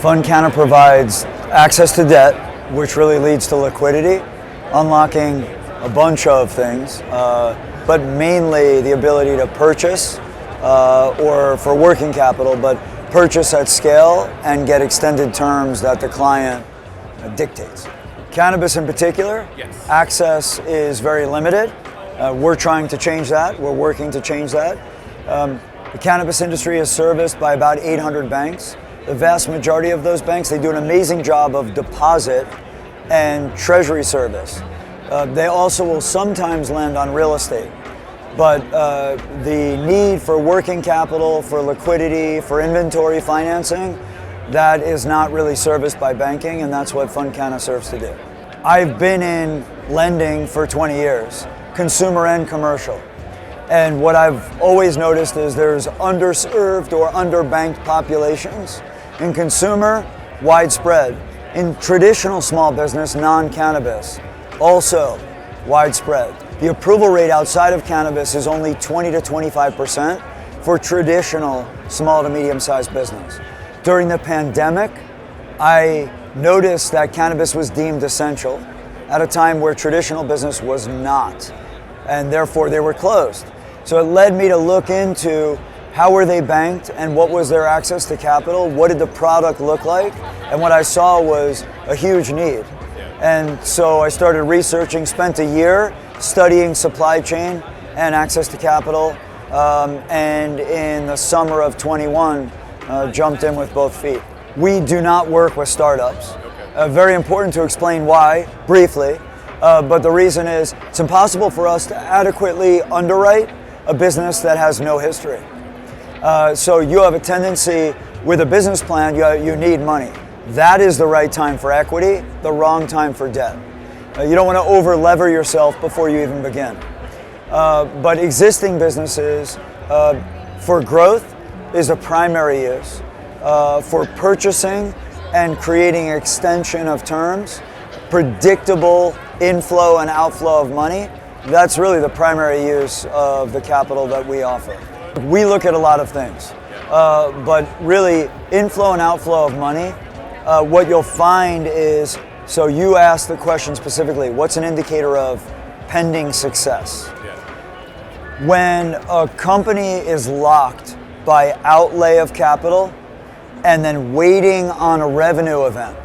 FundCanna provides access to debt, which really leads to liquidity, unlocking a bunch of things, but mainly the ability to purchase or for working capital, but purchase at scale and get extended terms that the client dictates. Cannabis in particular, yes. Access is very limited. We're trying to change that. We're working to change that. The cannabis industry is serviced by about 800 banks. The vast majority of those banks, they do an amazing job of deposit and treasury service. They also will sometimes lend on real estate. But the need for working capital, for liquidity, for inventory financing, that is not really serviced by banking, and that's what FundCanna serves to do. I've been in lending for 20 years, consumer and commercial. And what I've always noticed is there's underserved or underbanked populations. In consumer, widespread. In traditional small business, non-cannabis, also widespread. The approval rate outside of cannabis is only 20 to 25% for traditional small to medium-sized business. During the pandemic, I noticed that cannabis was deemed essential at a time where traditional business was not, and therefore they were closed. So it led me to look into how were they banked and what was their access to capital, what did the product look like, and what I saw was a huge need. And so I started researching, spent a year studying supply chain and access to capital, and in the summer of 21, jumped in with both feet. We do not work with startups. Very important to explain why, briefly, but the reason is it's impossible for us to adequately underwrite a business that has no history. So you have a tendency with a business plan, you need money. That is the right time for equity, the wrong time for debt. You don't want to over-lever yourself before you even begin. But existing businesses, for growth, is a primary use. For purchasing and creating extension of terms, predictable inflow and outflow of money, that's really the primary use of the capital that we offer. We look at a lot of things, but really inflow and outflow of money, what you'll find is, so you asked the question specifically, what's an indicator of pending success? When a company is locked by outlay of capital and then waiting on a revenue event.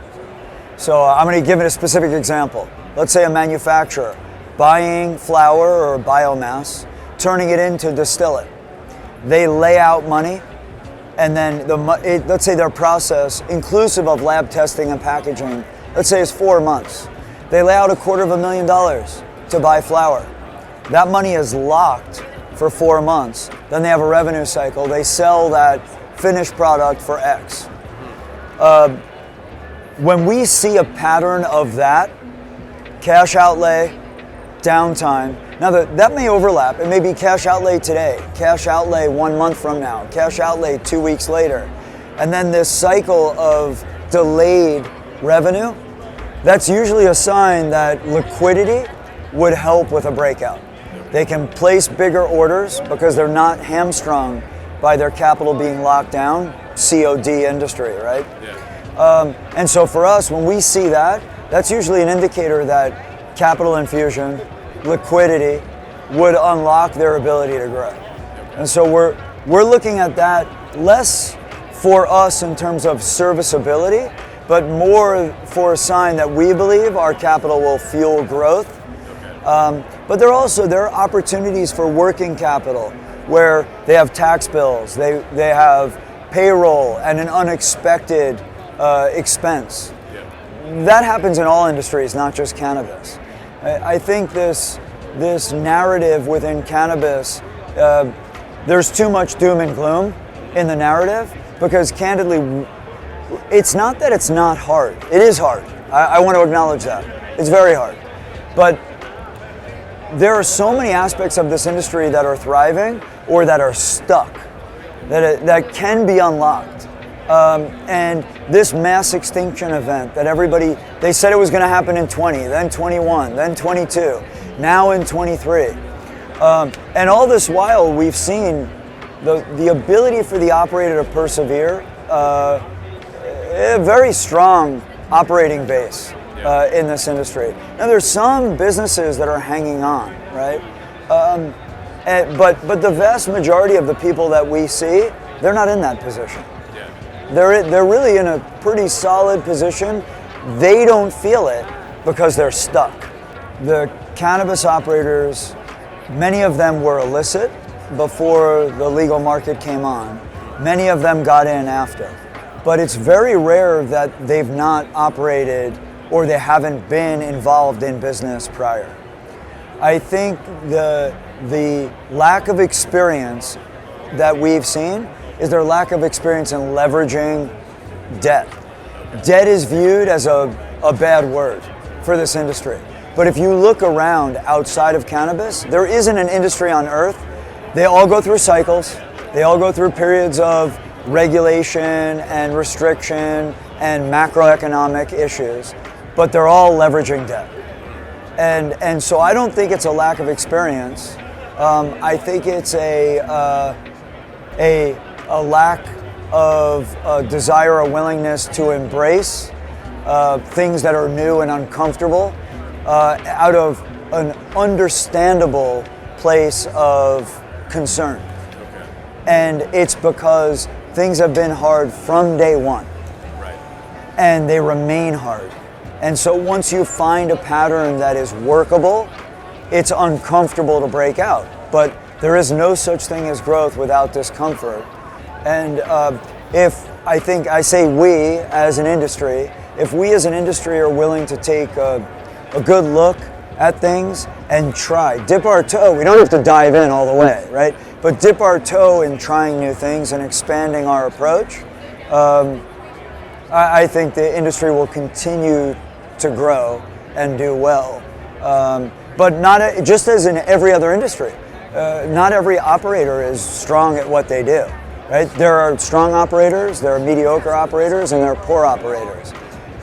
So I'm going to give it a specific example. Let's say a manufacturer buying flower or biomass, turning it into distillate. They lay out money, and then let's say their process, inclusive of lab testing and packaging, let's say it's 4 months. They lay out $250,000 to buy flower. That money is locked for 4 months. Then they have a revenue cycle. They sell that finished product for X. When we see a pattern of that, cash outlay, downtime, now that may overlap. It may be cash outlay today, cash outlay 1 month from now, cash outlay 2 weeks later. And then this cycle of delayed revenue, that's usually a sign that liquidity would help with a breakout. They can place bigger orders because they're not hamstrung by their capital being locked down, COD industry, right? And so for us, when we see that, that's usually an indicator that capital infusion, liquidity would unlock their ability to grow. And so we're looking at that less for us in terms of serviceability, but more for a sign that we believe our capital will fuel growth. But there are opportunities for working capital where they have tax bills, they have payroll and an unexpected expense. That happens in all industries, not just cannabis. I think this narrative within cannabis, there's too much doom and gloom in the narrative because candidly, it's not that it's not hard. It is hard. I want to acknowledge that. It's very hard. But there are so many aspects of this industry that are thriving or that are stuck, that can be unlocked. And this mass extinction event that they said it was going to happen in 20, then 21, then 22, now in 23. And all this while, we've seen the ability for the operator to persevere. a very strong operating base in this industry. Now there's some businesses that are hanging on, right? But the vast majority of the people that we see, they're not in that position. They're really in a pretty solid position. They don't feel it because they're stuck. The cannabis operators, many of them were illicit before the legal market came on. Many of them got in after. But it's very rare that they've not operated or they haven't been involved in business prior. I think the lack of experience that we've seen is their lack of experience in leveraging debt. Debt is viewed as a bad word for this industry. But if you look around outside of cannabis, there isn't an industry on earth. They all go through cycles. They all go through periods of regulation and restriction and macroeconomic issues, but they're all leveraging debt. And so I don't think it's a lack of experience. I think it's a lack of desire or willingness to embrace things that are new and uncomfortable out of an understandable place of concern. And it's because things have been hard from day one. And they remain hard. And so once you find a pattern that is workable, it's uncomfortable to break out. But there is no such thing as growth without discomfort. And I say we as an industry, if we as an industry are willing to take a good look at things and dip our toe, we don't have to dive in all the way, right? But dip our toe in trying new things and expanding our approach, I think the industry will continue to grow and do well. But just as in every other industry, not every operator is strong at what they do, right? There are strong operators, there are mediocre operators, and there are poor operators.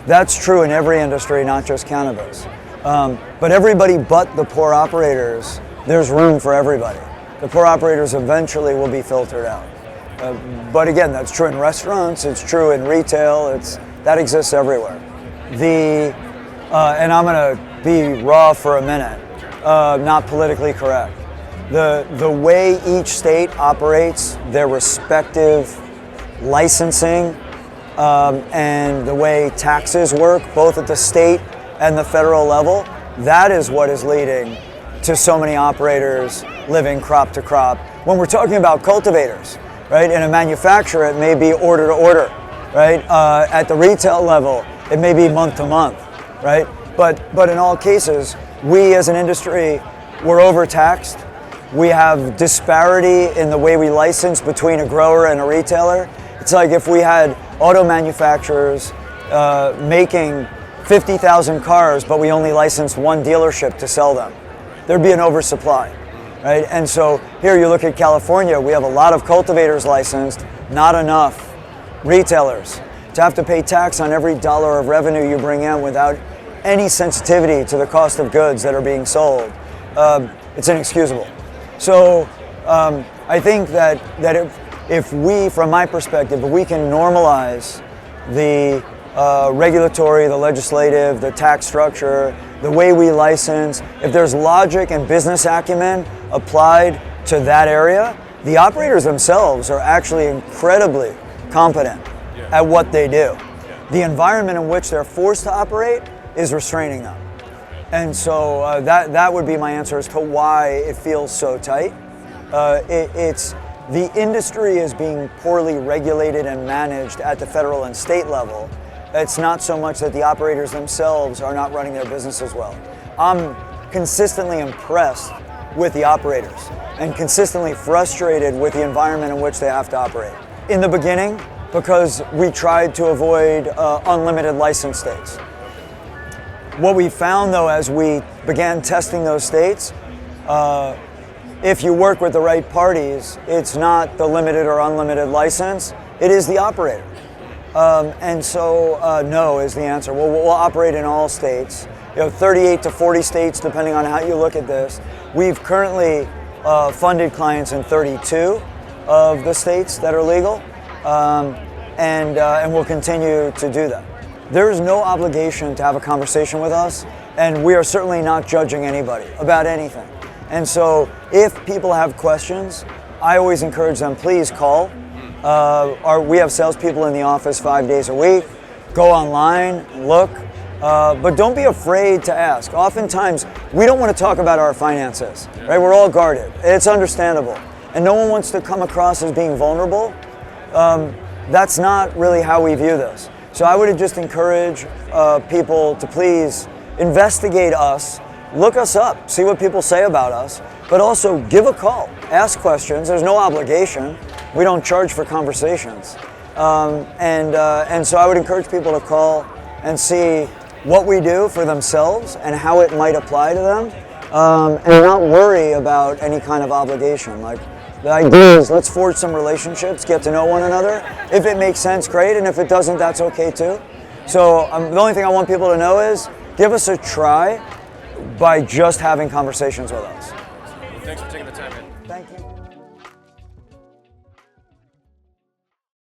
That's true in every industry, not just cannabis. But everybody but the poor operators, there's room for everybody. The poor operators eventually will be filtered out. But again, that's true in restaurants, it's true in retail, that exists everywhere. And I'm gonna be raw for a minute, not politically correct. The way each state operates their respective licensing and the way taxes work, both at the state and the federal level, that is what is leading to so many operators living crop to crop. When we're talking about cultivators, right? In a manufacturer, it may be order to order, right? At the retail level, it may be month to month, right? But in all cases, we as an industry, we're overtaxed. We have disparity in the way we license between a grower and a retailer. It's like if we had auto manufacturers making 50,000 cars, but we only license one dealership to sell them. There'd be an oversupply, right? And so here you look at California, we have a lot of cultivators licensed, not enough retailers. To have to pay tax on every dollar of revenue you bring in without any sensitivity to the cost of goods that are being sold, it's inexcusable. So I think that if we, from my perspective, if we can normalize the regulatory, the legislative, the tax structure, the way we license, if there's logic and business acumen applied to that area, the operators themselves are actually incredibly competent at what they do. The environment in which they're forced to operate is restraining them. And so that would be my answer as to why it feels so tight. The industry is being poorly regulated and managed at the federal and state level. It's not so much that the operators themselves are not running their businesses well. I'm consistently impressed with the operators and consistently frustrated with the environment in which they have to operate. In the beginning, because we tried to avoid unlimited license states. What we found though, as we began testing those states, if you work with the right parties, it's not the limited or unlimited license, it is the operator. And so no is the answer. We'll operate in all states, 38 to 40 states, depending on how you look at this. We've currently funded clients in 32 of the states that are legal. and we'll continue to do that. There is no obligation to have a conversation with us, and we are certainly not judging anybody about anything. And so if people have questions, I always encourage them, please call. We have salespeople in the office 5 days a week. Go online, look, but don't be afraid to ask. Oftentimes, we don't want to talk about our finances, right? We're all guarded. It's understandable. And no one wants to come across as being vulnerable. That's not really how we view this. So I would just encourage people to please investigate us, look us up, see what people say about us, but also give a call, ask questions. There's no obligation. We don't charge for conversations. And so I would encourage people to call and see what we do for themselves and how it might apply to them, and not worry about any kind of obligation. Like, the idea is let's forge some relationships, get to know one another. If it makes sense, great, and if it doesn't, that's okay too. So the only thing I want people to know is give us a try by just having conversations with us. Well, thanks for taking the time, man. Thank you.